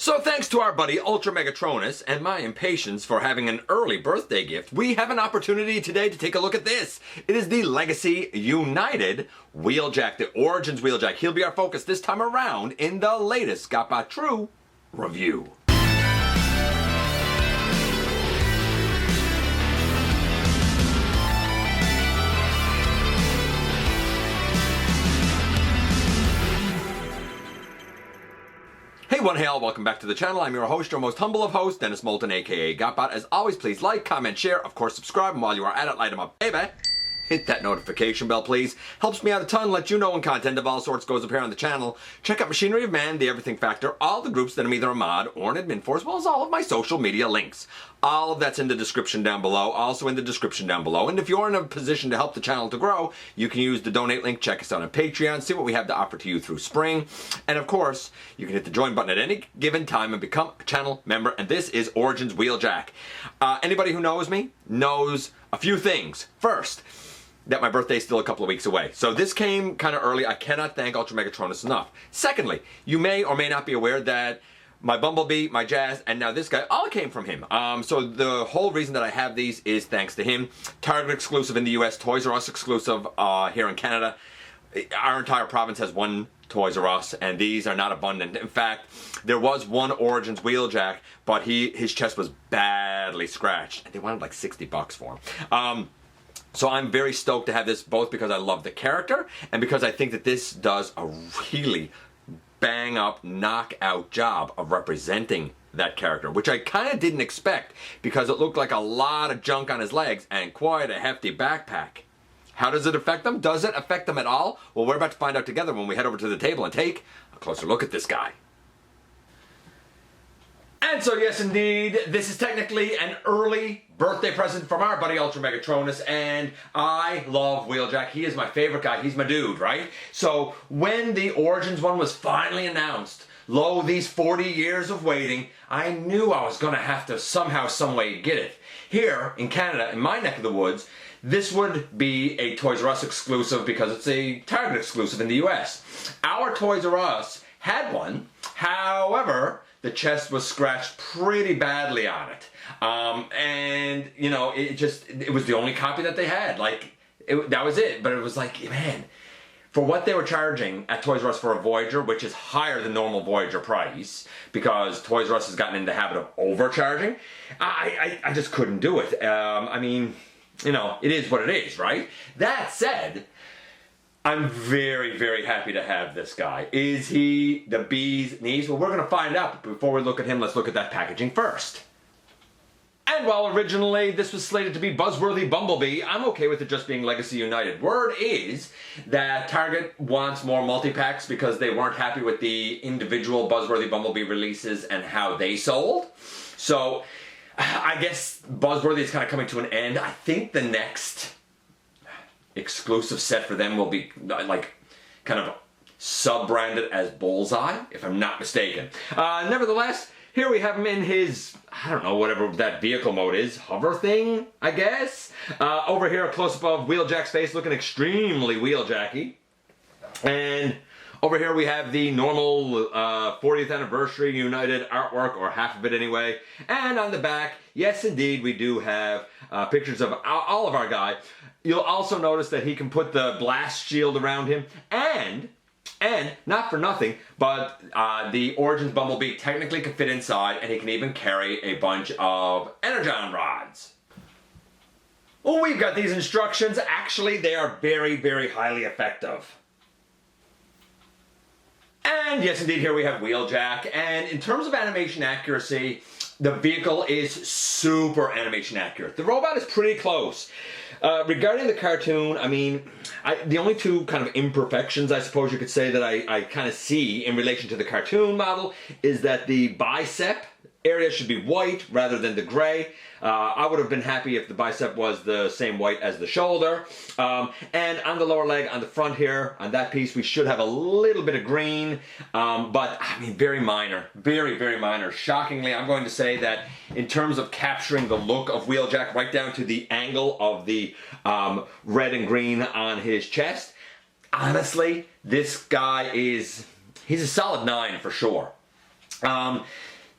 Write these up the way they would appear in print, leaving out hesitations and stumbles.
So thanks to our buddy Ultra Megatronus and my impatience for having an early birthday gift, we have an opportunity today to take a look at this. It is the Legacy United Wheeljack, the Origins Wheeljack. He'll be our focus this time around in the latest GotBot True review. Hey one hail, welcome back to the channel. I'm your host, your most humble of hosts, Dennis Moulton, aka GotBot. As always, please like, comment, share, of course subscribe, and while you are at it, light them up, baby. Hit that notification bell, please. Helps me out a ton, let you know when content of all sorts goes up here on the channel. Check out Machinery of Man, The Everything Factor, all the groups that I'm either a mod or an admin for, as well as all of my social media links. All of that's in the description down below, also in the description down below. And if you're in a position to help the channel to grow, you can use the donate link, check us out on Patreon, see what we have to offer to you through spring. And of course, you can hit the join button at any given time and become a channel member. And this is Origins Wheeljack. Anybody who knows me knows a few things. First, that my birthday's still a couple of weeks away. So this came kind of early. I cannot thank Ultra Megatronus enough. Secondly, you may or may not be aware that my Bumblebee, my Jazz, and now this guy all came from him. So the whole reason that I have these is thanks to him. Target exclusive in the US, Toys R Us exclusive here in Canada. Our entire province has one Toys R Us, and these are not abundant. In fact, there was one Origins Wheeljack, but his chest was badly scratched, and they wanted like $60 for him. So I'm very stoked to have this, both because I love the character and because I think that this does a really bang up, knockout job of representing that character, which I kind of didn't expect because it looked like a lot of junk on his legs and quite a hefty backpack. How does it affect them? Does it affect them at all? Well, we're about to find out together when we head over to the table and take a closer look at this guy. And so yes indeed, this is technically an early birthday present from our buddy Ultra Megatronus, and I love Wheeljack. He is my favorite guy. He's my dude, right? So when the Origins one was finally announced, lo, these 40 years of waiting, I knew I was going to have to somehow, some way get it. Here in Canada, in my neck of the woods, this would be a Toys R Us exclusive because it's a Target exclusive in the US. Our Toys R Us had one, however, the chest was scratched pretty badly on it. And, you know, it was the only copy that they had. Like, that was it. But it was like, man, for what they were charging at Toys R Us for a Voyager, which is higher than normal Voyager price, because Toys R Us has gotten into the habit of overcharging, I just couldn't do it. I mean, you know, it is what it is, right? That said, I'm very, very happy to have this guy. Is he the bee's knees? Well, we're going to find out, but before we look at him, let's look at that packaging first. And while originally this was slated to be Buzzworthy Bumblebee, I'm okay with it just being Legacy United. Word is that Target wants more multi-packs because they weren't happy with the individual Buzzworthy Bumblebee releases and how they sold. So, I guess Buzzworthy is kind of coming to an end. I think the next exclusive set for them will be like kind of sub-branded as Bullseye, if I'm not mistaken. Nevertheless, here we have him in his, I don't know, whatever that vehicle mode is, hover thing, I guess. Over here, a close-up of Wheeljack's face looking extremely Wheeljacky. And over here we have the normal 40th anniversary United artwork, or half of it anyway. And on the back, yes indeed, we do have pictures of all of our guy. You'll also notice that he can put the blast shield around him, and not for nothing, but the Origins Bumblebee technically can fit inside, and he can even carry a bunch of energon rods. Well, we've got these instructions. Actually, they are very, very highly effective. And yes, indeed, here we have Wheeljack, and in terms of animation accuracy, the vehicle is super animation accurate. The robot is pretty close. Regarding the cartoon, I mean, the only two kind of imperfections, I suppose you could say, that I kind of see in relation to the cartoon model is that the bicep area should be white rather than the gray. I would have been happy if the bicep was the same white as the shoulder. And on the lower leg, on the front here, on that piece, we should have a little bit of green. But, I mean, very minor. Very, very minor. Shockingly, I'm going to say that in terms of capturing the look of Wheeljack right down to the angle of the red and green on his chest, honestly, this guy he's a solid 9 for sure.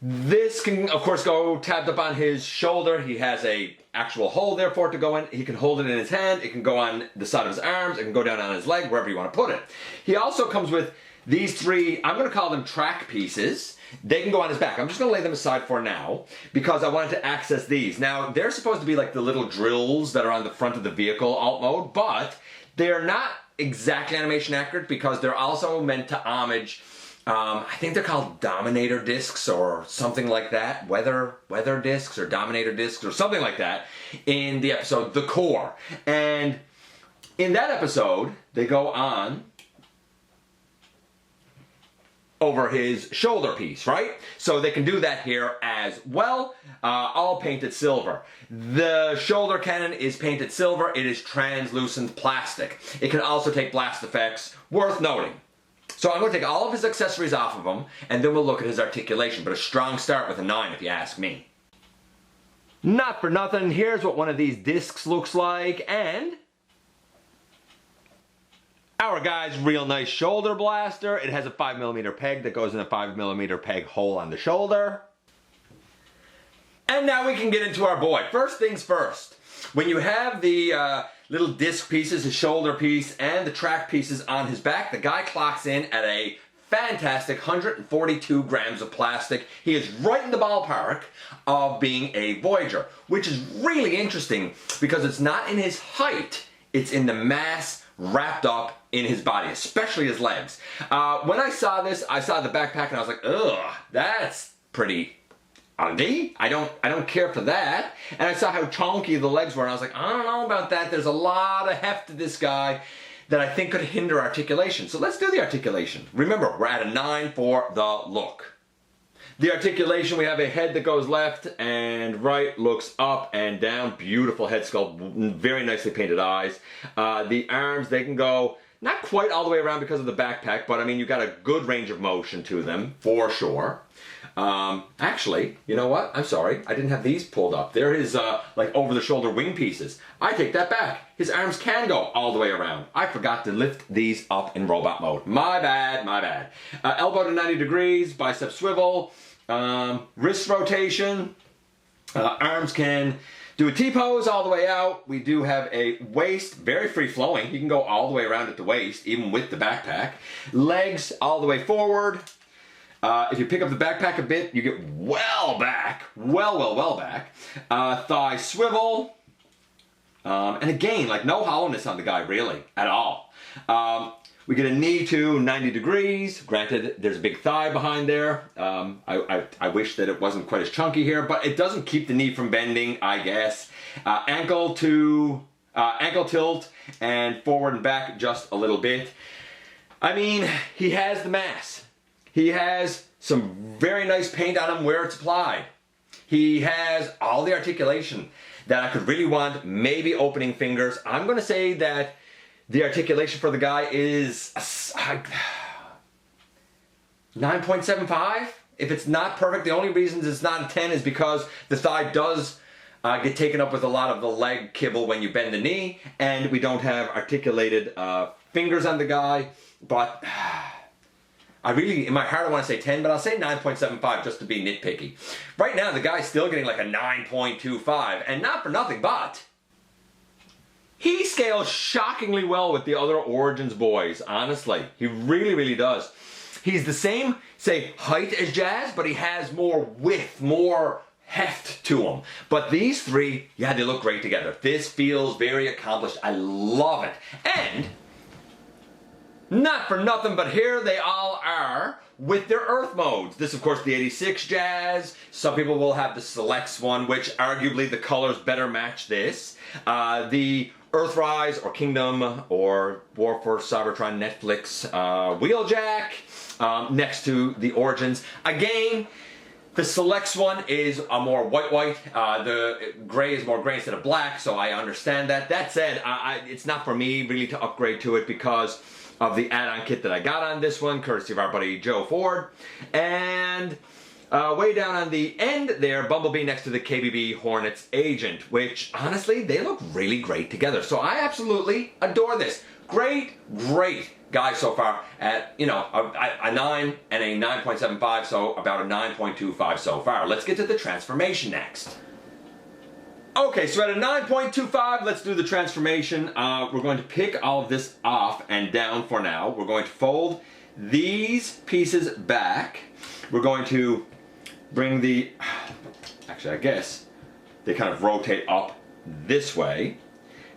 This can, of course, go tabbed up on his shoulder. He has a actual hole there for it to go in. He can hold it in his hand. It can go on the side of his arms. It can go down on his leg, wherever you want to put it. He also comes with these three, I'm going to call them track pieces. They can go on his back. I'm just going to lay them aside for now because I wanted to access these. Now, they're supposed to be like the little drills that are on the front of the vehicle alt mode, but they're not exactly animation accurate because they're also meant to homage, I think they're called Dominator discs or something like that. Weather discs or Dominator discs or something like that in the episode The Core. And in that episode, they go on over his shoulder piece, right? So they can do that here as well, all painted silver. The shoulder cannon is painted silver. It is translucent plastic. It can also take blast effects, worth noting. So I'm going to take all of his accessories off of him, and then we'll look at his articulation, but a strong start with a 9 if you ask me. Not for nothing, here's what one of these discs looks like, and our guy's real nice shoulder blaster. It has a 5mm peg that goes in a 5mm peg hole on the shoulder. And now we can get into our boy. First things first. When you have the little disc pieces, his shoulder piece, and the track pieces on his back, the guy clocks in at a fantastic 142 grams of plastic. He is right in the ballpark of being a Voyager, which is really interesting because it's not in his height, it's in the mass wrapped up in his body, especially his legs. When I saw this, I saw the backpack and I was like, ugh, that's pretty ugly. I don't care for that. And I saw how chunky the legs were and I was like, I don't know about that. There's a lot of heft to this guy that I think could hinder articulation. So let's do the articulation. Remember, we're at a 9 for the look. The articulation, we have a head that goes left and right, looks up and down. Beautiful head sculpt, very nicely painted eyes. The arms, they can go not quite all the way around because of the backpack, but I mean, you've got a good range of motion to them, for sure. Actually, you know what? I'm sorry, I didn't have these pulled up. There is like over-the-shoulder wing pieces. I take that back. His arms can go all the way around. I forgot to lift these up in robot mode. My bad, my bad. Elbow to 90 degrees, bicep swivel, wrist rotation. Arms can do a T-pose all the way out. We do have a waist, very free-flowing. You can go all the way around at the waist, even with the backpack. Legs all the way forward. If you pick up the backpack a bit, you get well back. Well back. Thigh swivel. And again, like no hollowness on the guy, really, at all. We get a knee to 90 degrees. Granted, there's a big thigh behind there. I wish that it wasn't quite as chunky here, but it doesn't keep the knee from bending, I guess. Ankle tilt and forward and back just a little bit. I mean, he has the mass. He has some very nice paint on him where it's applied. He has all the articulation that I could really want, maybe opening fingers. I'm going to say that the articulation for the guy is 9.75. If it's not perfect, the only reasons it's not a 10 is because the thigh does get taken up with a lot of the leg kibble when you bend the knee, and we don't have articulated fingers on the guy, but I really, in my heart, I want to say 10, but I'll say 9.75 just to be nitpicky. Right now, the guy's still getting like a 9.25, and not for nothing, but he scales shockingly well with the other Origins boys, honestly. He really, really does. He's the same, say, height as Jazz, but he has more width, more heft to him. But these three, yeah, they look great together. This feels very accomplished. I love it. And not for nothing, but here they all are with their Earth modes. This, of course, the 86 Jazz. Some people will have the Selects one, which arguably the colors better match this. The Earthrise or Kingdom or War for Cybertron Netflix Wheeljack next to the Origins. Again, the Selects one is a more white. The gray is more gray instead of black, so I understand that. That said, it's not for me really to upgrade to it because of the add-on kit that I got on this one, courtesy of our buddy Joe Ford. And way down on the end there, Bumblebee next to the KBB Hornets agent, which honestly, they look really great together. So I absolutely adore this. Great guy so far at, you know, a 9 and a 9.75, so about a 9.25 so far. Let's get to the transformation next. Okay, so at a 9.25, let's do the transformation. We're going to pick all of this off and down for now. We're going to fold these pieces back. We're going to bring the, actually I guess, they kind of rotate up this way,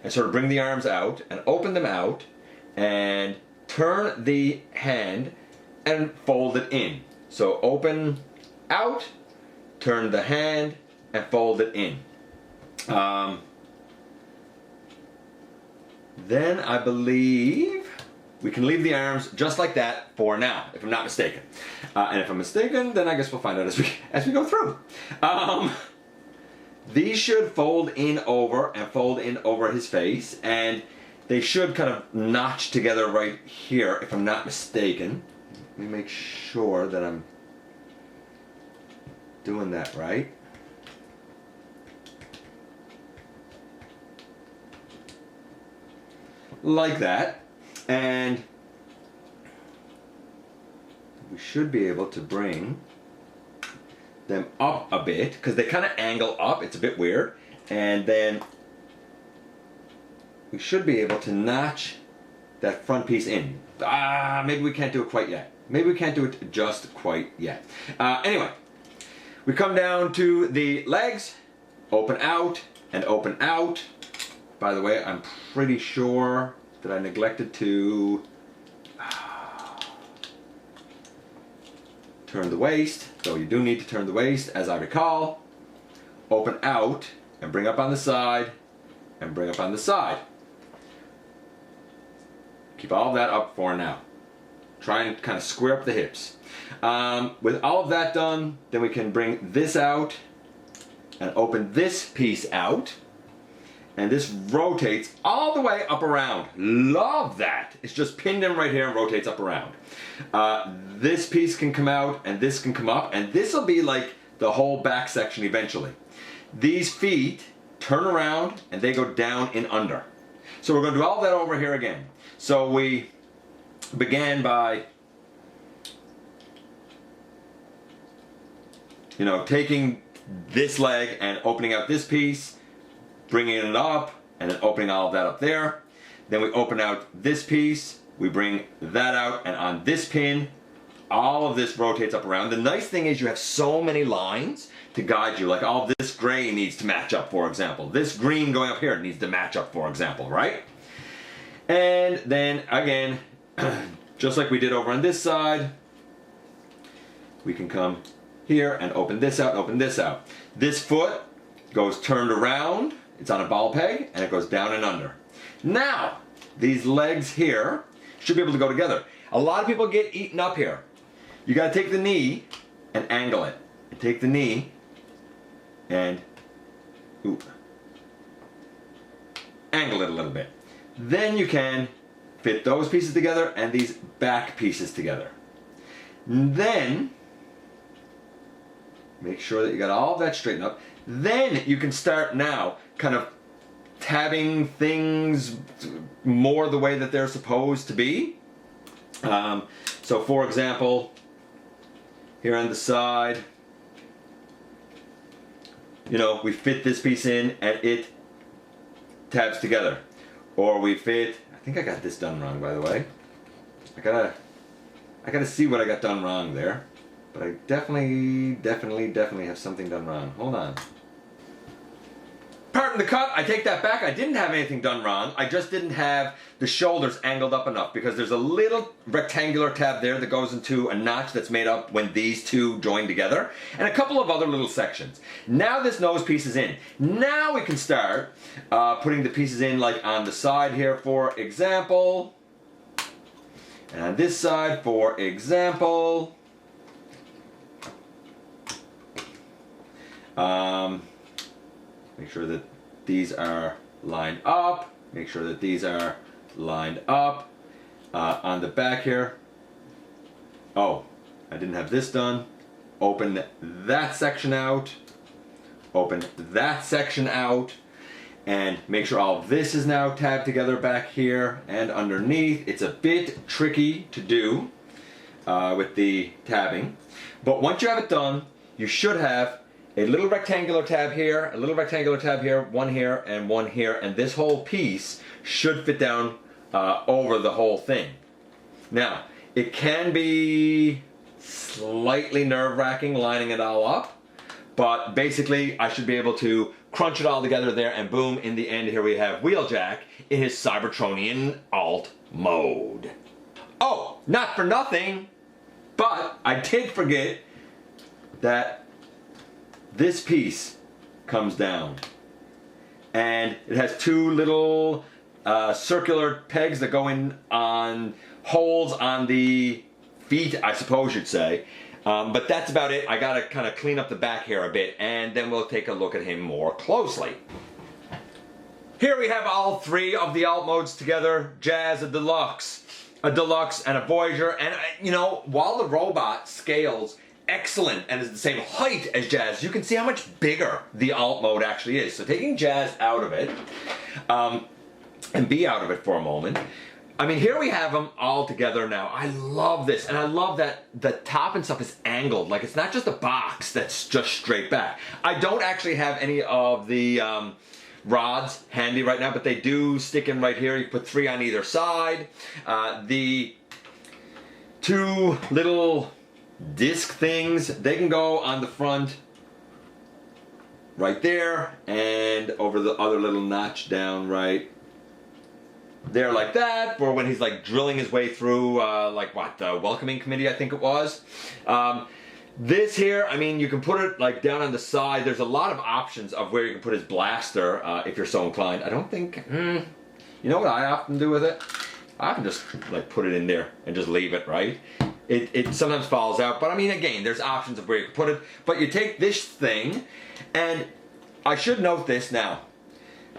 and sort of bring the arms out and open them out and turn the hand and fold it in. So open out, turn the hand and fold it in. Then I believe we can leave the arms just like that for now, if I'm not mistaken. And if I'm mistaken, then I guess we'll find out as we go through. These should fold in over and fold in over his face, and they should kind of notch together right here, if I'm not mistaken. Let me make sure that I'm doing that right. Like that, and we should be able to bring them up a bit, because they kind of angle up, it's a bit weird, and then we should be able to notch that front piece in. Maybe we can't do it quite yet. Maybe we can't do it just quite yet. Anyway, we come down to the legs, open out and open out. By the way, I'm pretty sure that I neglected to turn the waist, so you do need to turn the waist, as I recall. Open out and bring up on the side and bring up on the side. Keep all of that up for now. Try and kind of square up the hips. With all of that done, then we can bring this out and open this piece out. And this rotates all the way up around. Love that. It's just pinned in right here and rotates up around. This piece can come out and this can come up, and this will be like the whole back section eventually. These feet turn around and they go down in under. So we're going to do all that over here again. So we began by, you know, taking this leg and opening out this piece, bringing it up, and then opening all of that up there. Then we open out this piece, we bring that out, and on this pin, all of this rotates up around. The nice thing is you have so many lines to guide you, like all of this gray needs to match up, for example. This green going up here needs to match up, for example, right? And then again, just like we did over on this side, we can come here and open this out, open this out. This foot goes turned around, it's on a ball peg, and it goes down and under. Now, these legs here should be able to go together. A lot of people get eaten up here. You gotta take the knee and angle it. And take the knee and angle it a little bit. Then you can fit those pieces together and these back pieces together. And then, make sure that you got all of that straightened up. Then you can start now kind of tabbing things more the way that they're supposed to be. So for example, here on the side, you know, we fit this piece in and it tabs together. Or we fit, I think I got this done wrong, by the way. I gotta see what I got done wrong there. But I definitely have something done wrong. Hold on. Pardon the cut, I take that back. I didn't have anything done wrong. I just didn't have the shoulders angled up enough, because there's a little rectangular tab there that goes into a notch that's made up when these two join together, and a couple of other little sections. Now this nose piece is in. Now we can start putting the pieces in, like on the side here, for example. And on this side, for example. Make sure that these are lined up. Make sure that these are lined up. On the back here. Oh, I didn't have this done. Open that section out. Open that section out. And make sure all of this is now tabbed together back here and underneath. It's a bit tricky to do with the tabbing. But once you have it done, you should have a little rectangular tab here, a little rectangular tab here, one here, and this whole piece should fit down over the whole thing. Now, it can be slightly nerve-wracking lining it all up, but basically I should be able to crunch it all together there, and boom, in the end here we have Wheeljack in his cybertronian alt mode. Oh, not for nothing, but I did forget that this piece comes down, and it has two little circular pegs that go in on holes on the feet, I suppose you'd say. But that's about it. I gotta kind of clean up the back here a bit, and then we'll take a look at him more closely. Here we have all three of the alt modes together. Jazz, a deluxe, and a voyager. And you know, while the robot scales excellent and is the same height as Jazz, you can see how much bigger the alt mode actually is. So taking Jazz out of it, and be out of it for a moment, I mean, here we have them all together now. I love this, and I love that the top and stuff is angled. Like, it's not just a box that's just straight back. I don't actually have any of the rods handy right now, but they do stick in right here. You put 3 on either side. The 2 little disc things, they can go on the front right there, and over the other little notch down right there like that, for when he's like drilling his way through like what, the welcoming committee I think it was. This here, I mean, you can put it like down on the side. There's a lot of options of where you can put his blaster if you're so inclined. I don't think, you know what I often do with it? I often just like put it in there and just leave it, right? It sometimes falls out, but I mean, again, there's options of where you can put it. But you take this thing, and I should note this now.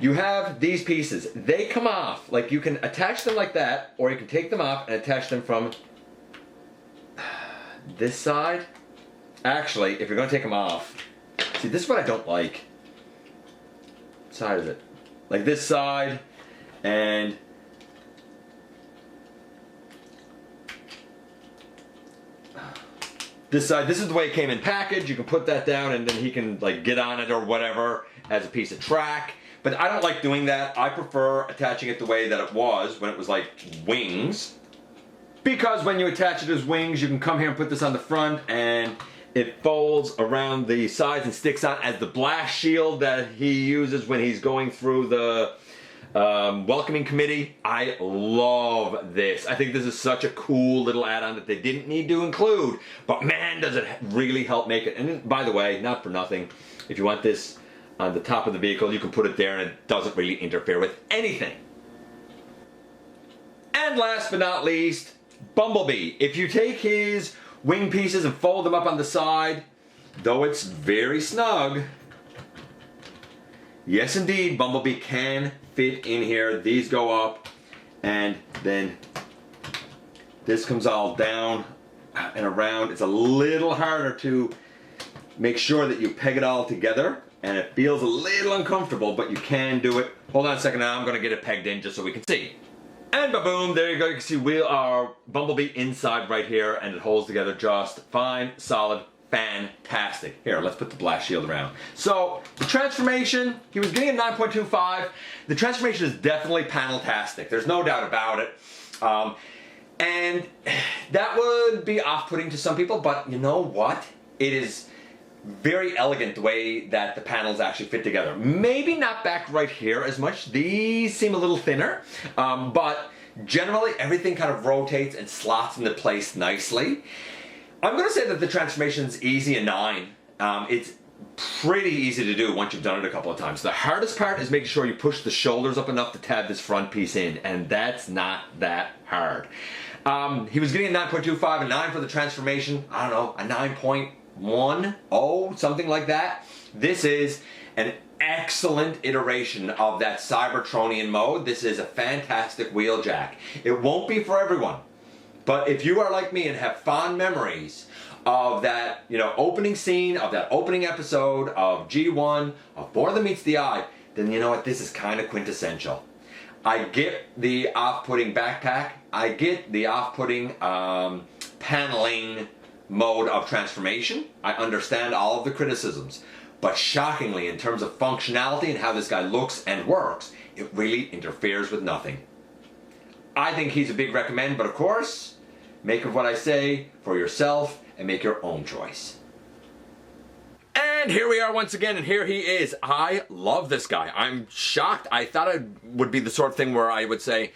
You have these pieces. They come off. Like, you can attach them like that, or you can take them off and attach them from this side. Actually, if you're going to take them off, see, this is what I don't like. What side is it? Like this side, and this side. This is the way it came in package. You can put that down, and then he can like get on it or whatever as a piece of track. But I don't like doing that. I prefer attaching it the way that it was when it was like wings. Because when you attach it as wings, you can come here and put this on the front, and it folds around the sides and sticks on as the blast shield that he uses when he's going through the welcoming committee. I love this. I think this is such a cool little add-on that they didn't need to include. But man, does it really help make it. And by the way, not for nothing, if you want this on the top of the vehicle, you can put it there and it doesn't really interfere with anything. And last but not least, Bumblebee. If you take his wing pieces and fold them up on the side, though it's very snug, yes indeed, Bumblebee can fit in here. These go up, and then this comes all down and around. It's a little harder to make sure that you peg it all together, and it feels a little uncomfortable, but you can do it. Hold on a second now, I'm going to get it pegged in just so we can see. And ba-boom, there you go. You can see our Bumblebee inside right here, and it holds together just fine, solid, fantastic. Here, let's put the blast shield around. So, the transformation, he was getting a 9.25. The transformation is definitely panel-tastic. There's no doubt about it. And that would be off-putting to some people, but you know what? It is very elegant the way that the panels actually fit together. Maybe not back right here as much. These seem a little thinner, but generally everything kind of rotates and slots into place nicely. I'm going to say that the transformation is easy, a 9. It's pretty easy to do once you've done it a couple of times. The hardest part is making sure you push the shoulders up enough to tab this front piece in, and that's not that hard. He was getting a 9.25, a 9 for the transformation. I don't know, a 9.10, something like that. This is an excellent iteration of that cybertronian mode. This is a fantastic Wheeljack. It won't be for everyone, but if you are like me and have fond memories of that, opening scene, of that opening episode of G1, of More Than Meets the Eye, then you know what, this is kind of quintessential. I get the off-putting backpack, I get the off-putting paneling mode of transformation, I understand all of the criticisms, but shockingly, in terms of functionality and how this guy looks and works, it really interferes with nothing. I think he's a big recommend, but of course, make of what I say for yourself and make your own choice. And here we are once again, and here he is. I love this guy. I'm shocked. I thought it would be the sort of thing where I would say,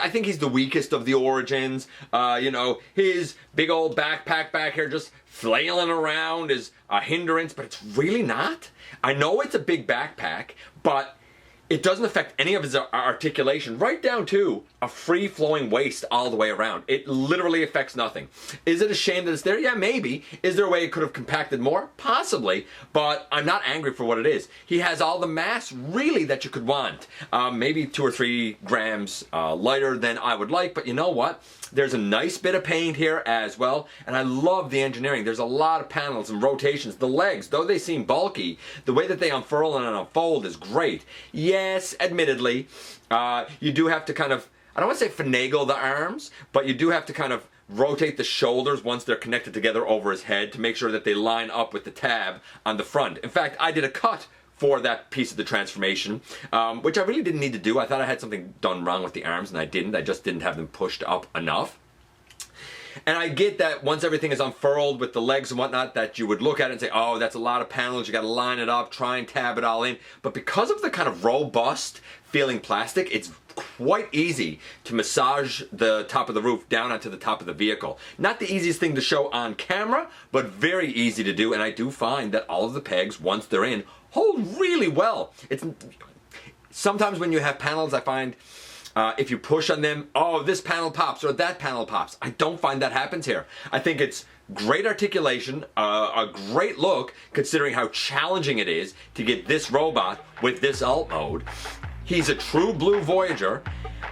I think he's the weakest of the Origins. You know, his big old backpack back here just flailing around is a hindrance, but it's really not. I know it's a big backpack, but it doesn't affect any of his articulation, right down to a free-flowing waist all the way around. It literally affects nothing. Is it a shame that it's there? Yeah, maybe. Is there a way it could have compacted more? Possibly, but I'm not angry for what it is. He has all the mass, really, that you could want. Maybe 2 or 3 grams lighter than I would like, but you know what? There's a nice bit of paint here as well, and I love the engineering. There's a lot of panels and rotations. The legs, though they seem bulky, the way that they unfurl and unfold is great. Yes, admittedly, you do have to kind of, I don't want to say finagle the arms, but you do have to kind of rotate the shoulders once they're connected together over his head to make sure that they line up with the tab on the front. In fact, I did a cut for that piece of the transformation, which I really didn't need to do. I thought I had something done wrong with the arms, and I didn't. I just didn't have them pushed up enough. And I get that once everything is unfurled with the legs and whatnot, that you would look at it and say, oh, that's a lot of panels, you gotta line it up, try and tab it all in. But because of the kind of robust feeling plastic, it's quite easy to massage the top of the roof down onto the top of the vehicle. Not the easiest thing to show on camera, but very easy to do, and I do find that all of the pegs, once they're in, hold really well. Sometimes when you have panels, I find if you push on them, oh, this panel pops or that panel pops. I don't find that happens here. I think it's great articulation, a great look, considering how challenging it is to get this robot with this alt mode. He's a true blue Voyager,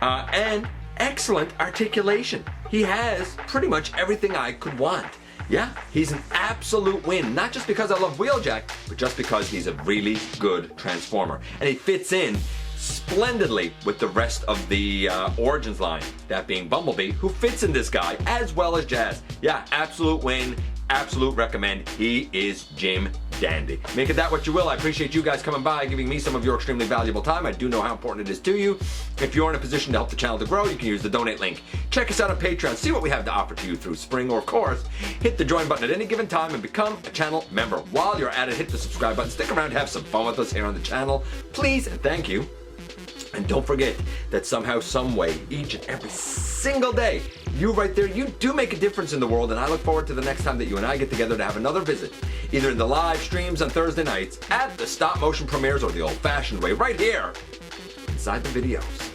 and excellent articulation. He has pretty much everything I could want. Yeah, he's an absolute win, not just because I love Wheeljack, but just because he's a really good Transformer. And he fits in splendidly with the rest of the Origins line, that being Bumblebee, who fits in this guy, as well as Jazz. Yeah, absolute win, absolute recommend. He is Jim Dandy. Make it that what you will. I appreciate you guys coming by, giving me some of your extremely valuable time. I do know how important it is to you. If you're in a position to help the channel to grow, you can use the donate link. Check us out on Patreon, see what we have to offer to you through spring, or of course, hit the join button at any given time and become a channel member. While you're at it, hit the subscribe button. Stick around, have some fun with us here on the channel. Please and thank you. And don't forget that somehow, some way, each and every single day, you right there, you do make a difference in the world, and I look forward to the next time that you and I get together to have another visit, either in the live streams on Thursday nights, at the stop motion premieres, or the old-fashioned way right here inside the videos.